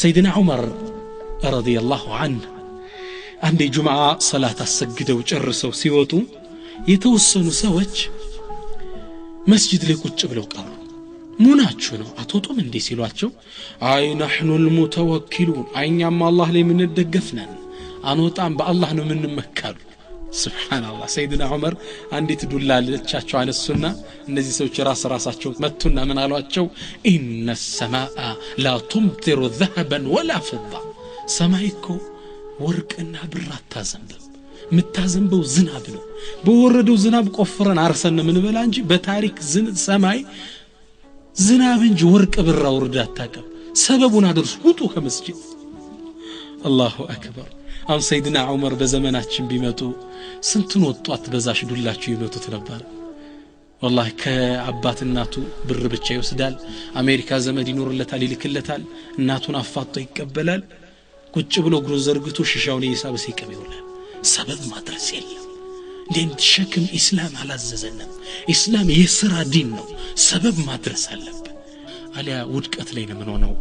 سيدنا عمر رضي الله عنه عند جمعة صلاة السجدة وجرسوا سيوتو يتوسنوا سوج مسجد لي ቁጭ ብለው ቀሩ ሙናችሁ ነው አቶቶም እንዴ ሲሏቸው አይ نحن المتوكلون አይኛም አላህ ላይ ምን እንደገፍነን አንወጣም በአላህ ነው ምን መካሉ ሱብሃንአላህ سيدنا عمر አንዲት ዱላ ለቻቸው አነሱና እነዚህ ሰዎች ራሳቸው መቱና ምን አሏቸው ان السماء لا تمطر ذهبا ولا فضه ሰማይኮ ወርቅና ብር አታዘንብም ምታዘንበው ዝናብ ነው በወረደው ዝናብ ቆፍረን አርሰን ምን በላ እንጂ በታሪክ ሰማይ ዝናብ እንጂ ወርቅ ብር አውርዳ አታቀም ሰበቡን አድርሱ ውጡ ከመስጂድ አላሁ አክበር አሁን ሰይድና ዑመር በዘመናችን ቢመጡ ስንቱን ወጣት በዛሽ ዱላችሁ ይመቱት ነበር والله ከአባት እናቱ ብር ብቻ ይወስዳል አሜሪካ ዘመድ ይኖርለታል ይልክለታል እናቱን አፋጦ ይቀበላል ቁጭ ብሎ እግሩን ዘርግቶ ሽሻውን ይሳብ ሲቀም ይውላል ሰበብ ማድረስ የለም ለምን ሸክም እስላም አላዘዘንም እስላም የሥራ ዲን ነው ሰበብ ማድረስ አለበት አሊያ ውድቀት ላይ ነው ምን ሆነው